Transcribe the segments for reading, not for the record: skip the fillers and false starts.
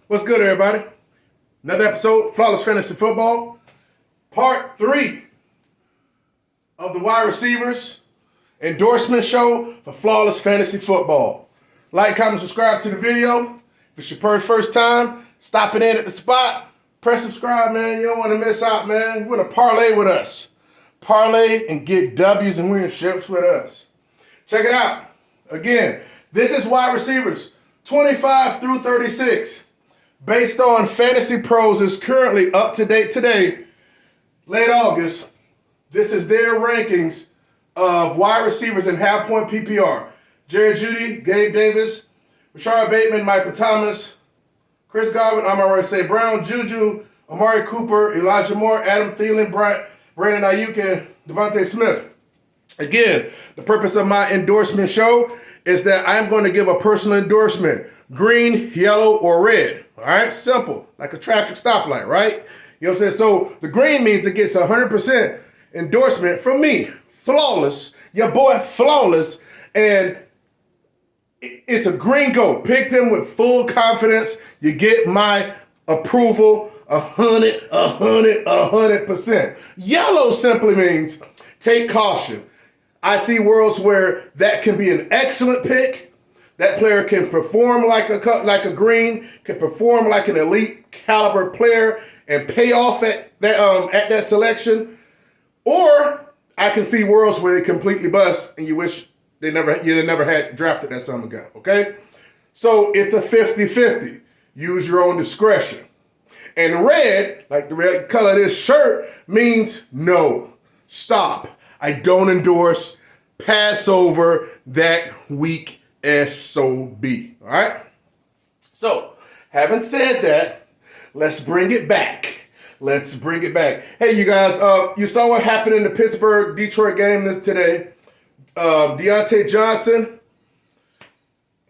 What's good, everybody? Another episode, Flawless Fantasy Football, Part 3 of the wide receivers endorsement show for Flawless Fantasy Football. Like, comment, subscribe to the video. If it's your first time, stopping in at the spot, press subscribe, man. You don't want to miss out, man. You want to parlay with us. Parlay and get W's and win ships with us. Check it out. Again, this is wide receivers 25 through 36. Based on Fantasy Pros is currently up to date today, late August. This is their rankings of wide receivers in half-point PPR. Jerry Jeudy, Gabe Davis, Rashard Bateman, Michael Thomas, Chris Godwin, Amon-Ra St. Brown, Juju, Amari Cooper, Elijah Moore, Adam Thielen, Brandon Ayuk, and Devontae Smith. Again, the purpose of my endorsement show is that I'm going to give a personal endorsement. Green, yellow, or red. All right? Simple. Like a traffic stoplight, right? You know what I'm saying? So the green means it gets 100% endorsement from me. Flawless. Your boy Flawless. And it's a green go. Pick them with full confidence. You get my approval 100%. Yellow simply means take caution. I see worlds where that can be an excellent pick. That player can perform like a green, can perform like an elite caliber player and pay off at that selection. Or I can see worlds where they completely bust and you wish you'd never had drafted that son of a gun, okay? So it's a 50-50. Use your own discretion. And red, like the red color of this shirt, means no, stop. I don't endorse, pass over that weak SOB. All right? So, having said that, let's bring it back. Hey, you guys, you saw what happened in the Pittsburgh-Detroit game today. Deontay Johnson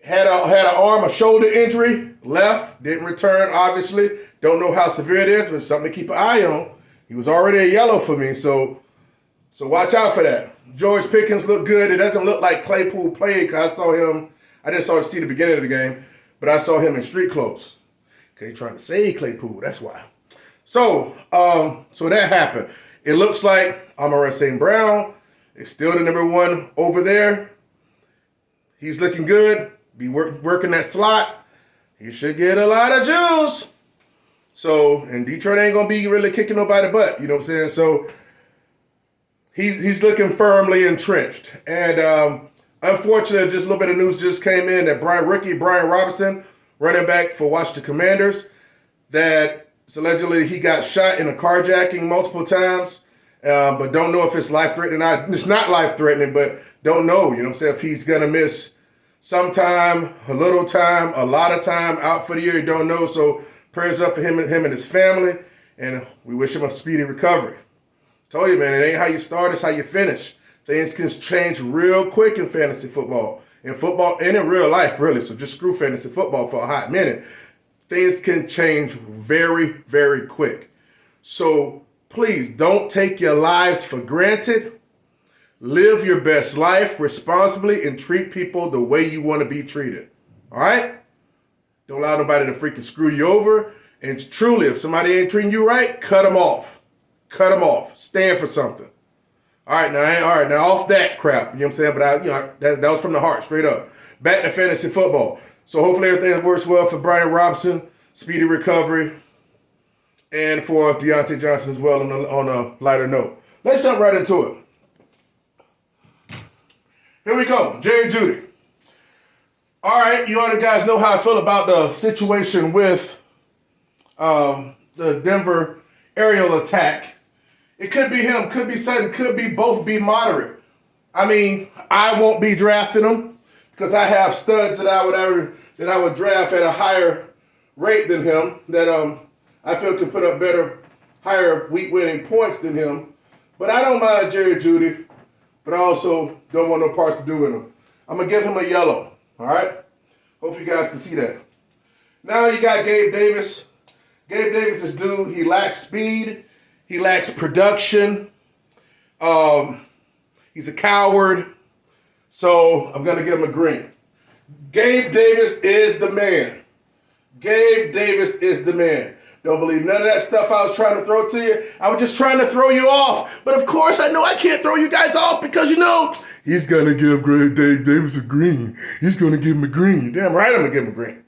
had a shoulder injury, left, didn't return, obviously. Don't know how severe it is, but something to keep an eye on. He was already a yellow for me, so watch out for that. George Pickens looked good. It doesn't look like Claypool played because I didn't see the beginning of the game, but I saw him in street clothes. Okay, trying to save Claypool, that's why. So that happened. It looks like Amon-Ra St. Brown is still the number one over there. He's looking good. Be working that slot. He should get a lot of juice. So, and Detroit ain't going to be really kicking nobody butt, you know what I'm saying? So, he's looking firmly entrenched. And unfortunately, just a little bit of news just came in that rookie Brian Robinson, running back for Washington Commanders, that allegedly he got shot in a carjacking multiple times, but don't know if it's life-threatening or not. It's not life-threatening, but don't know, you know what I'm saying, if he's going to miss some time, a little time, a lot of time, out for the year, you don't know. So prayers up for him and his family, and we wish him a speedy recovery. Told you, man, it ain't how you start, it's how you finish. Things can change real quick in fantasy football. In football and in real life, really. So just screw fantasy football for a hot minute. Things can change very, very quick. So please don't take your lives for granted. Live your best life responsibly and treat people the way you want to be treated. All right? Don't allow nobody to freaking screw you over. And truly, if somebody ain't treating you right, cut them off. Cut them off. Stand for something. All right, now off that crap. You know what I'm saying? But that was from the heart, straight up. Back to fantasy football. So hopefully everything works well for Brian Robinson, speedy recovery, and for Deontay Johnson as well on a lighter note. Let's jump right into it. Here we go, Jerry Jeudy. All right, you other guys know how I feel about the situation with the Denver aerial attack. It could be him, could be Sutton, could be both be moderate. I mean, I won't be drafting them because I have studs that I would draft at a higher rate than him that I feel can put up higher week-winning points than him. But I don't mind Jerry Jeudy, but I also don't want no parts to do with him. I'm going to give him a yellow, all right? Hope you guys can see that. Now you got Gabe Davis. Gabe Davis is dude. He lacks speed. He lacks production. He's a coward. So I'm going to give him a green. Gabe Davis is the man. Gabe Davis is the man. Don't believe none of that stuff I was trying to throw to you. I was just trying to throw you off. But of course, I know I can't throw you guys off because, he's going to give Dave Davis a green. He's going to give him a green. You're damn right I'm going to give him a green. And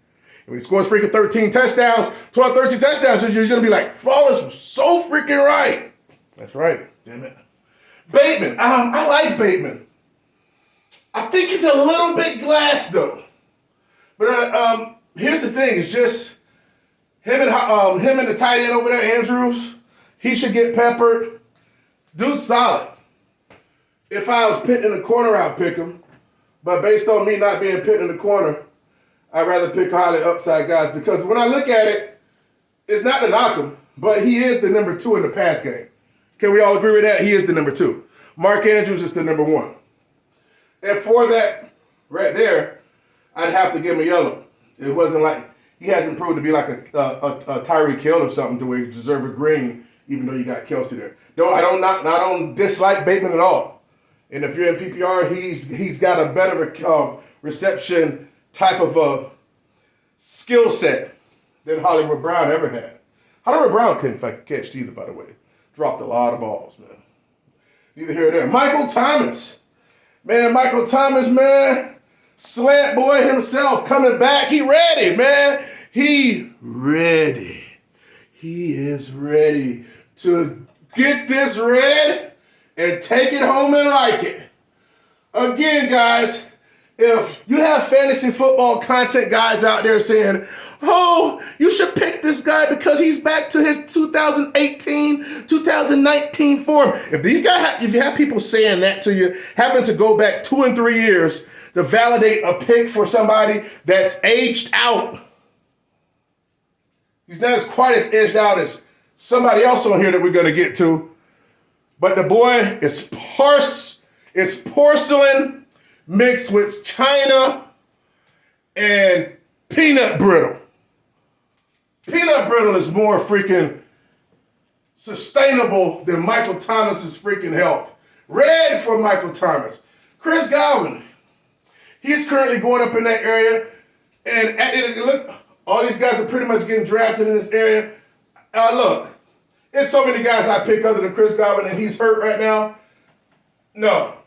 when he scores freaking 13 touchdowns, 12, 13 touchdowns, you're going to be like, Flawless was so freaking right. That's right. Damn it. Bateman. I like Bateman. I think he's a little bit glass, though. But here's the thing. It's just him and the tight end over there, Andrews, he should get peppered. Dude's solid. If I was pitting in the corner, I'd pick him. But based on me not being pitting in the corner, I'd rather pick highly upside guys because when I look at it, it's not to knock him, but he is the number 2 in the pass game. Can we all agree with that? He is the number 2. Mark Andrews is the number 1. And for that right there, I'd have to give him a yellow. It wasn't like he hasn't proved to be like a Tyreek Hill or something to where he deserve a green, even though you got Kelsey there. I don't dislike Bateman at all. And if you're in PPR, he's got a better reception type of a skill set than Hollywood Brown ever had. Hollywood Brown couldn't catch either, by the way. Dropped a lot of balls, man. Neither here nor there. Michael Thomas. Man, slant boy himself coming back. He ready, man. He ready. He is ready to get this red and take it home and like it. Again, guys, if you have fantasy football content guys out there saying, oh, you should pick this guy because he's back to his 2018, 2019 form. If you have people saying that to you, having to go back 2 and 3 years to validate a pick for somebody that's aged out. He's not as quite as aged out as somebody else on here that we're going to get to. But the boy is porcelain mixed with china and peanut brittle. Peanut brittle is more freaking sustainable than Michael Thomas's freaking health. Red for Michael Thomas. Chris Godwin. He's currently going up in that area. And look, all these guys are pretty much getting drafted in this area. Look, there's so many guys I pick other than Chris Godwin and he's hurt right now. No.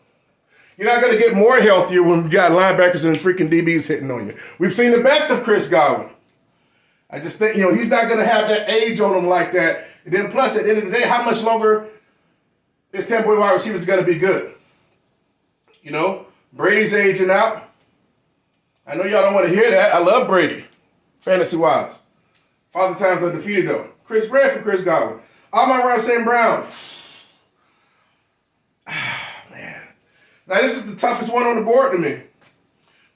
You're not going to get more healthier when you got linebackers and freaking DBs hitting on you. We've seen the best of Chris Godwin. I just think, he's not going to have that age on him like that. And then plus, at the end of the day, how much longer is Tampa Bay wide receivers going to be good? Brady's aging out. I know y'all don't want to hear that. I love Brady, fantasy-wise. Father time's undefeated, though. Chris Bradford, Chris Godwin. Amon-Ra St. Brown. Man. Now, this is the toughest one on the board to me.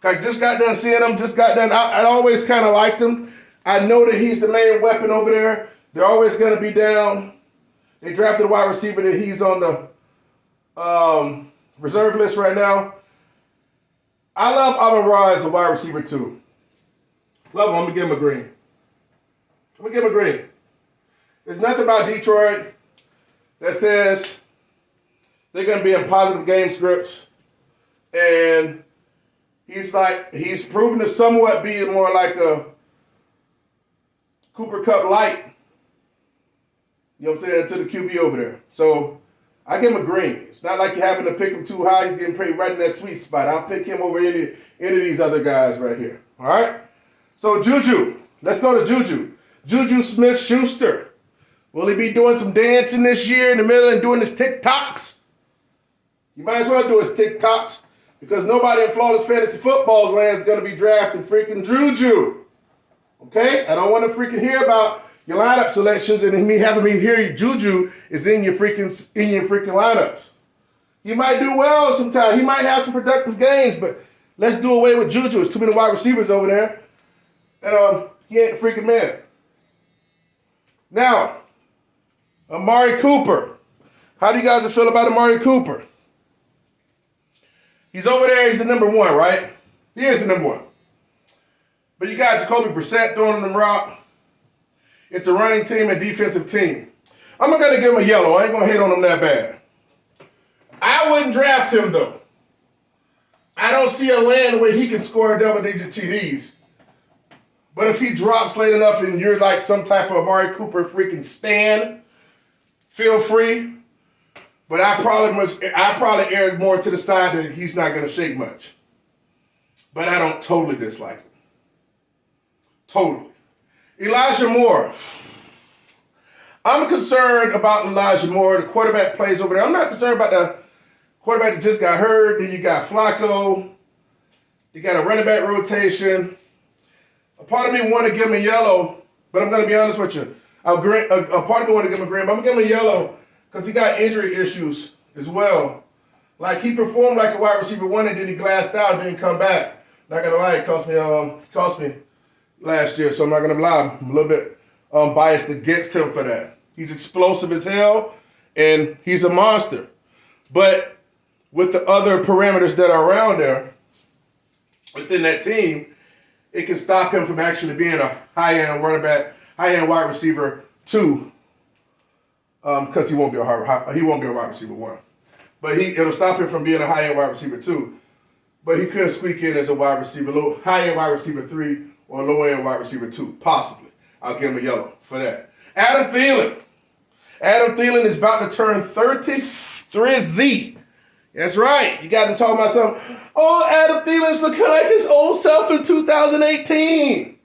I just got done seeing him, I always kind of liked him. I know that he's the main weapon over there. They're always going to be down. They drafted a wide receiver that he's on the reserve list right now. I love Amon-Ra as a wide receiver too. Love him. I'm going to give him a green. There's nothing about Detroit that says they're going to be in positive game scripts. And he's proven to somewhat be more like a Cooper Kupp light. You know what I'm saying? To the QB over there. So I give him a green. It's not like you're having to pick him too high. He's getting paid right in that sweet spot. I'll pick him over any of these other guys right here. All right? So Juju. Let's go to Juju. Juju Smith-Schuster. Will he be doing some dancing this year in the middle and doing his TikToks? You might as well do his TikToks because nobody in Flawless Fantasy Football's land is going to be drafting freaking Juju. Okay? I don't want to freaking hear about your lineup selections and me having me hear Juju is in your freaking lineups. He might do well sometime. He might have some productive games, but let's do away with Juju. There's too many wide receivers over there. And he ain't the freaking man. Now, Amari Cooper. How do you guys feel about Amari Cooper? He's over there. He's the number 1, right? He is the number 1. But you got Jacoby Brissett throwing them rock. It's a running team and defensive team. I'm not going to give him a yellow. I ain't going to hate on him that bad. I wouldn't draft him, though. I don't see a land where he can score double-digit TDs. But if he drops late enough and you're like some type of Amari Cooper freaking stan, feel free. But I probably err more to the side that he's not going to shake much. But I don't totally dislike him. Totally. Elijah Moore. I'm concerned about Elijah Moore. The quarterback plays over there. I'm not concerned about the quarterback that just got hurt. Then you got Flacco. You got a running back rotation. A part of me want to give him a yellow, but I'm going to be honest with you. A part of me want to give him a green, but I'm going to give him a yellow because he got injury issues as well. Like he performed like a wide receiver one and then he glassed out and didn't come back. Not going to lie, it cost me last year, so I'm not going to lie. I'm a little bit biased against him for that. He's explosive as hell, and he's a monster. But with the other parameters that are around there within that team, it can stop him from actually being a high-end running back, high-end wide receiver 2, because he won't be a wide receiver 1. But it'll stop him from being a high-end wide receiver 2. But he could squeak in as a wide receiver, high-end wide receiver 3 or low-end wide receiver 2, possibly. I'll give him a yellow for that. Adam Thielen. Adam Thielen is about to turn 33Z. That's right. You got him talking about something. Oh, Adam Thielen's looking like his old self in 2018.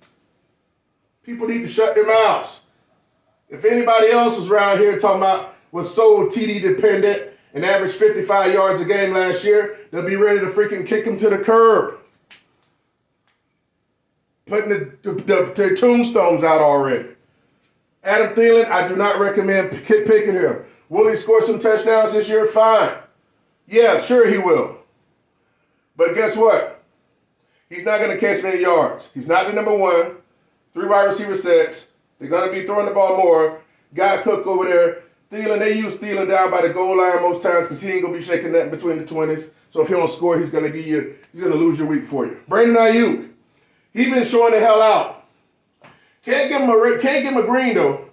People need to shut their mouths. If anybody else was around here talking about was so TD dependent and averaged 55 yards a game last year, they'll be ready to freaking kick him to the curb. Putting the tombstones out already. Adam Thielen, I do not recommend picking him. Will he score some touchdowns this year? Fine. Yeah, sure he will. But guess what? He's not going to catch many yards. He's not the number 1. 3 wide receiver sets. They're going to be throwing the ball more. Guy Cook over there. Thielen, they use Thielen down by the goal line most times because he ain't going to be shaking that between the 20s. So if he don't score, he's going to lose your week for you. Brandon Ayuk. He's been showing the hell out. Can't give him a green though.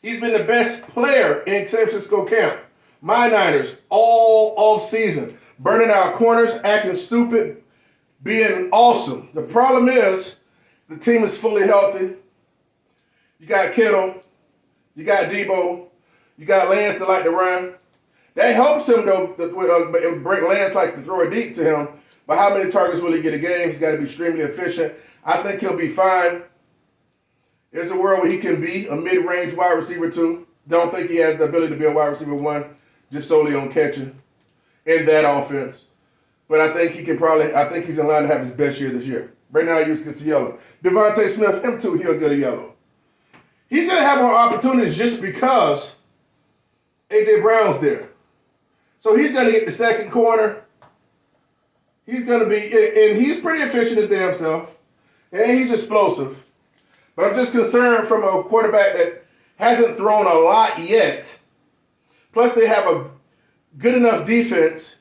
He's been the best player in San Francisco camp. My Niners all off season, burning out corners, acting stupid, being awesome. The problem is the team is fully healthy. You got Kittle, you got Debo, you got Lance that like to run. That helps him though. Lance likes to throw it deep to him. But how many targets will he get a game? He's got to be extremely efficient. I think he'll be fine. There's a world where he can be a mid-range wide receiver 2. Don't think he has the ability to be a wide receiver 1 just solely on catching in that offense. But I think he's in line to have his best year this year. Right now, he gets a yellow. Devontae Smith, him too, he'll get a yellow. He's going to have more opportunities just because A.J. Brown's there. So he's going to get the second corner. He's going to be, and he's pretty efficient as damn self, and he's explosive. But I'm just concerned from a quarterback that hasn't thrown a lot yet. Plus, they have a good enough defense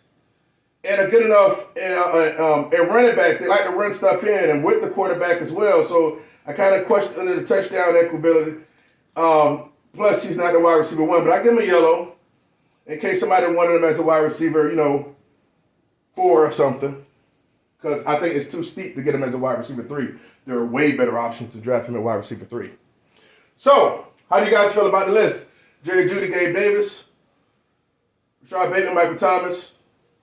and a good enough and running backs. They like to run stuff in and with the quarterback as well. So I kind of question the touchdown equability. Plus, he's not the wide receiver 1, but I give him a yellow in case somebody wanted him as a wide receiver, 4 or something, because I think it's too steep to get him as a wide receiver 3. There are way better options to draft him at wide receiver 3. So, how do you guys feel about the list? Jerry Jeudy, Gabe Davis, Rashard Bateman, Michael Thomas,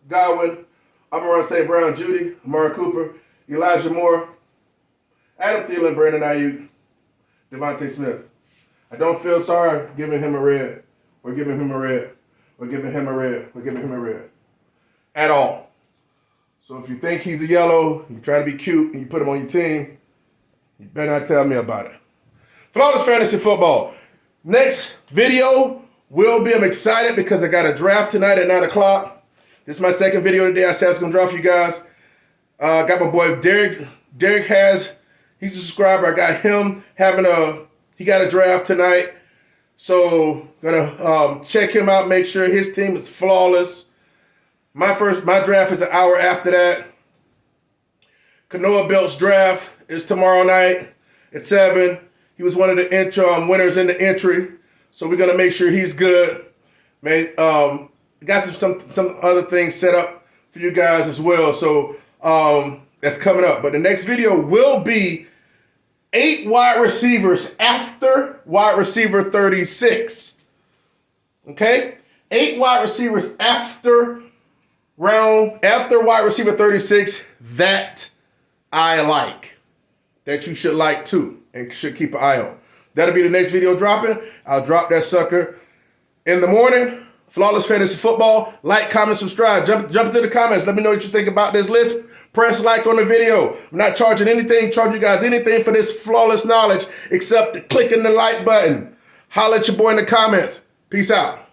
Godwin, Amon-Ra St. Brown, Jeudy, Amari Cooper, Elijah Moore, Adam Thielen, Brandon Ayuk, Devontae Smith. I don't feel sorry giving him a red. We're giving him a red. We're giving him a red. We're giving him a red. At all. So if you think he's a yellow, you're trying to be cute, and you put him on your team, you better not tell me about it. Flawless Fantasy Football. Next video will be, I'm excited because I got a draft tonight at 9 o'clock. This is my second video today. I said I was going to draft for you guys. Got my boy Derek. He's a subscriber. I got him he got a draft tonight. So gonna check him out, make sure his team is flawless. My draft is an hour after that. Kanoa Belt's draft is tomorrow night at 7. He was one of the winners in the entry, so we're gonna make sure he's good. Man, got some other things set up for you guys as well. So that's coming up. But the next video will be 8 wide receivers after wide receiver 36. Okay? 8 wide receivers after wide receiver 36 that I like, that you should like too, and should keep an eye on. That'll be the next video dropping. I'll drop that sucker in the morning. Flawless Fantasy Football. Like, comment, subscribe. Jump into the comments. Let me know what you think about this list. Press like on the video. I'm not charging you guys anything for this flawless knowledge except clicking the like button. Holla at your boy in the comments. Peace out.